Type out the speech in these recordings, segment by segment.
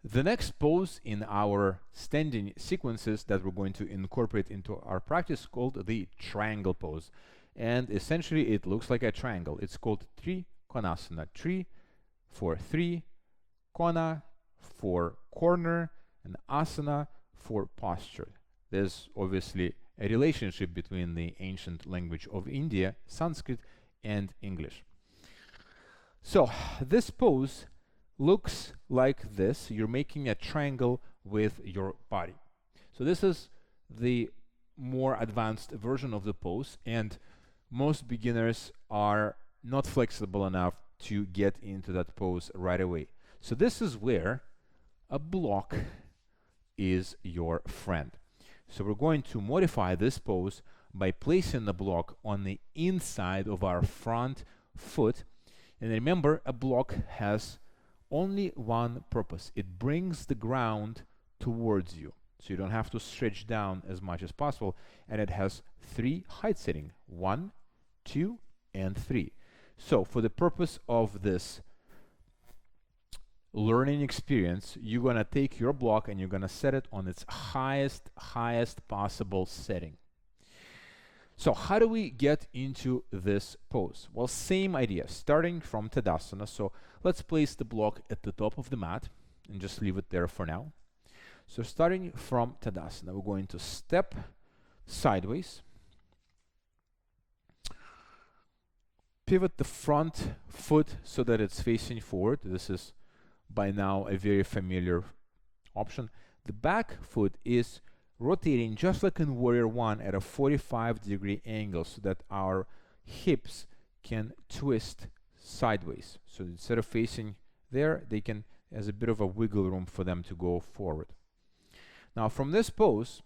The next pose in our standing sequences that we're going to incorporate into our practice is called the triangle pose. And essentially it looks like a triangle. It's called Trikonasana. Tri for three, kona for corner, and asana for posture. There's obviously a relationship between the ancient language of India, Sanskrit, and English. So this pose looks like this. You're making a triangle with your body. So this is the more advanced version of the pose, and most beginners are not flexible enough to get into that pose right away. So this is where a block is your friend. So we're going to modify this pose by placing the block on the inside of our front foot. And remember, a block has only one purpose. It brings the ground towards you, so you don't have to stretch down as much as possible. And it has three height settings: 1, 2, and 3. So for the purpose of this learning experience, you're going to take your block and you're going to set it on its highest possible setting. So how do we get into this pose? Well, same idea, starting from Tadasana. So let's place the block at the top of the mat and just leave it there for now. So starting from Tadasana, we're going to step sideways, pivot the front foot so that it's facing forward. This is by now a very familiar option. The back foot is rotating just like in Warrior 1 at a 45-degree angle so that our hips can twist sideways. So instead of facing there, they can, there's a bit of a wiggle room for them to go forward. Now from this pose,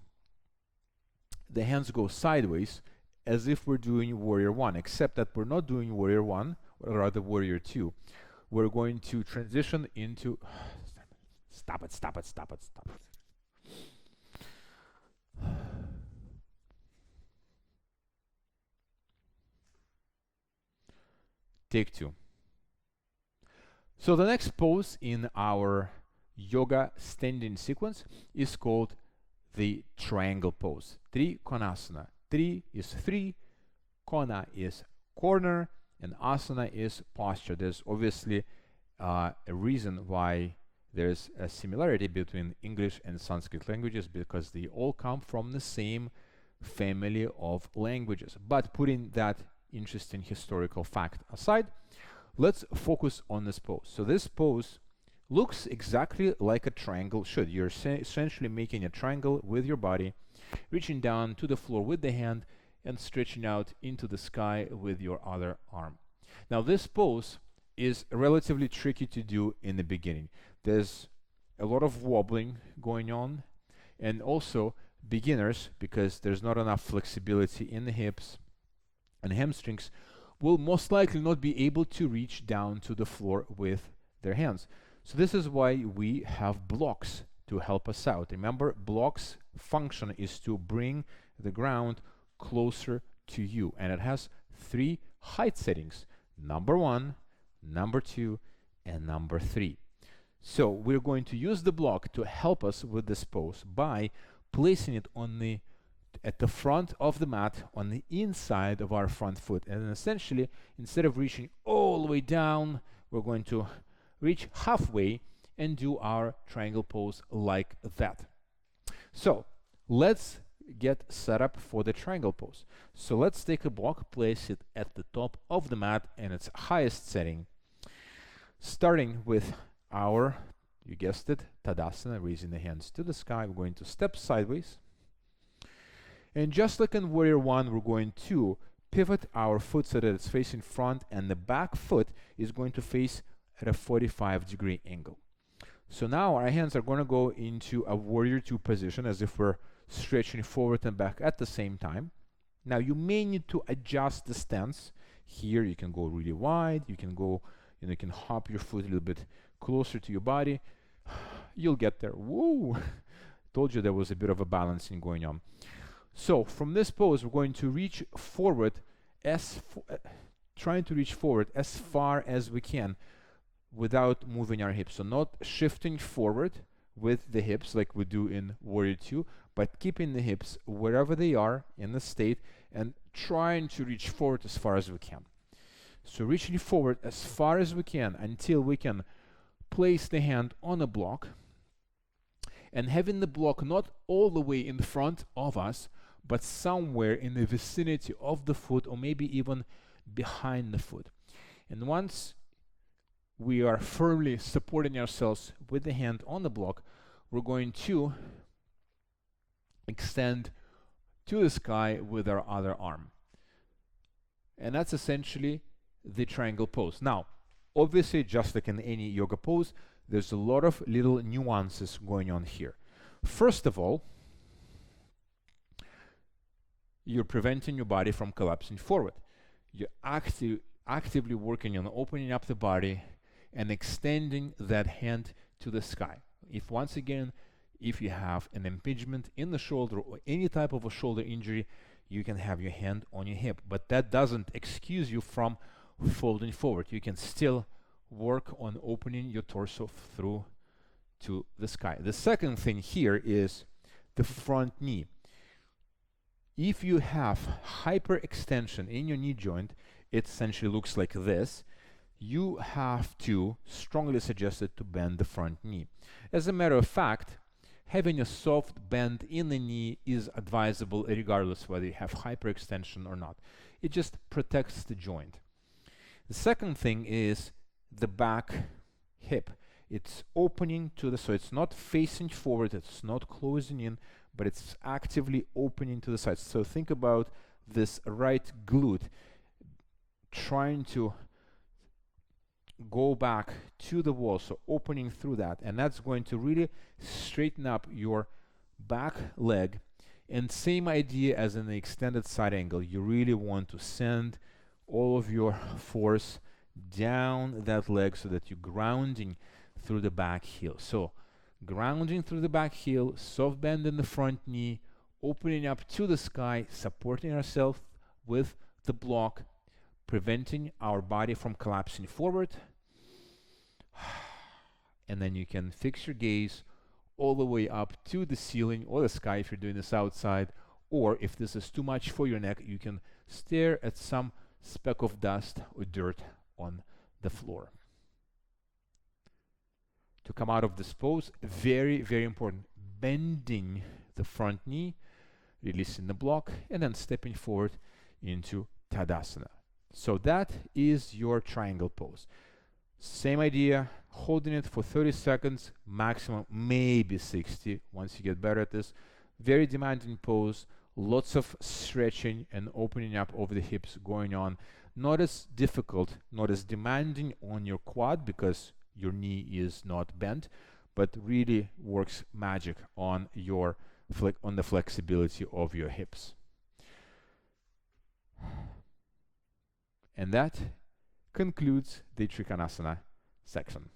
the hands go sideways as if we're doing Warrior 1, except that we're not doing Warrior 1, or rather Warrior 2. We're going to transition into, stop it. Take 2. So the next pose in our yoga standing sequence is called the triangle pose. Trikonasana. Tri is 3, kona is corner, and asana is posture. There's obviously a reason why there's a similarity between English and Sanskrit languages, because they all come from the same family of languages. But putting that interesting historical fact aside, let's focus on this pose. So this pose looks exactly like a triangle should. You're essentially making a triangle with your body, reaching down to the floor with the hand and stretching out into the sky with your other arm. Now this pose is relatively tricky to do in the beginning. There's a lot of wobbling going on, and also beginners, because there's not enough flexibility in the hips and hamstrings, will most likely not be able to reach down to the floor with their hands. So this is why we have blocks to help us out. Remember, blocks function is to bring the ground closer to you, and it has 3 height settings: number 1, number 2, and number 3. So we're going to use the block to help us with this pose by placing it on the at the front of the mat, on the inside of our front foot. And essentially, instead of reaching all the way down, we're going to reach halfway and do our triangle pose like that. So let's get set up for the triangle pose. So let's take a block, place it at the top of the mat in its highest setting, starting with our, you guessed it, Tadasana, raising the hands to the sky. We're going to step sideways. And just like in Warrior 1, we're going to pivot our foot so that it's facing front, and the back foot is going to face at a 45-degree angle. So now our hands are going to go into a Warrior 2 position, as if we're stretching forward and back at the same time. Now you may need to adjust the stance. Here you can go really wide, you can go, you can hop your foot a little bit closer to your body. You'll get there. Woo! Told you there was a bit of a balancing going on. So from this pose, we're going to reach forward, trying to reach forward as far as we can without moving our hips. So not shifting forward with the hips like we do in Warrior 2, but keeping the hips wherever they are in the state and trying to reach forward as far as we can. So reaching forward as far as we can until we can place the hand on a block, and having the block not all the way in front of us, but somewhere in the vicinity of the foot, or maybe even behind the foot. And once we are firmly supporting ourselves with the hand on the block, we're going to extend to the sky with our other arm. And that's essentially the triangle pose. Now, obviously, just like in any yoga pose, there's a lot of little nuances going on here. First of all, you're preventing your body from collapsing forward. You're actively working on opening up the body and extending that hand to the sky. If once again, if you have an impingement in the shoulder or any type of a shoulder injury, you can have your hand on your hip, but that doesn't excuse you from folding forward. You can still work on opening your torso through to the sky. The second thing here is the front knee. If you have hyperextension in your knee joint, it essentially looks like this. You have to strongly suggest it to bend the front knee. As a matter of fact, having a soft bend in the knee is advisable regardless whether you have hyperextension or not. It just protects the joint. The second thing is the back hip. It's opening to the, so it's not facing forward, it's not closing in, but it's actively opening to the sides. So think about this right glute trying to go back to the wall, so opening through that, and that's going to really straighten up your back leg. And same idea as in the extended side angle, you really want to send all of your force down that leg so that you're grounding through the back heel. So grounding through the back heel, soft bend in the front knee, opening up to the sky, supporting ourselves with the block, preventing our body from collapsing forward. And then you can fix your gaze all the way up to the ceiling or the sky if you're doing this outside, or if this is too much for your neck, you can stare at some speck of dust or dirt on the floor. To come out of this pose, very, very important, bending the front knee, releasing the block, and then stepping forward into Tadasana. So that is your triangle pose. Same idea, holding it for 30 seconds, maximum maybe 60 once you get better at this. Very demanding pose, lots of stretching and opening up over the hips going on. Not as difficult, not as demanding on your quad because your knee is not bent, but really works magic on your on the flexibility of your hips. And that concludes the Trikonasana section.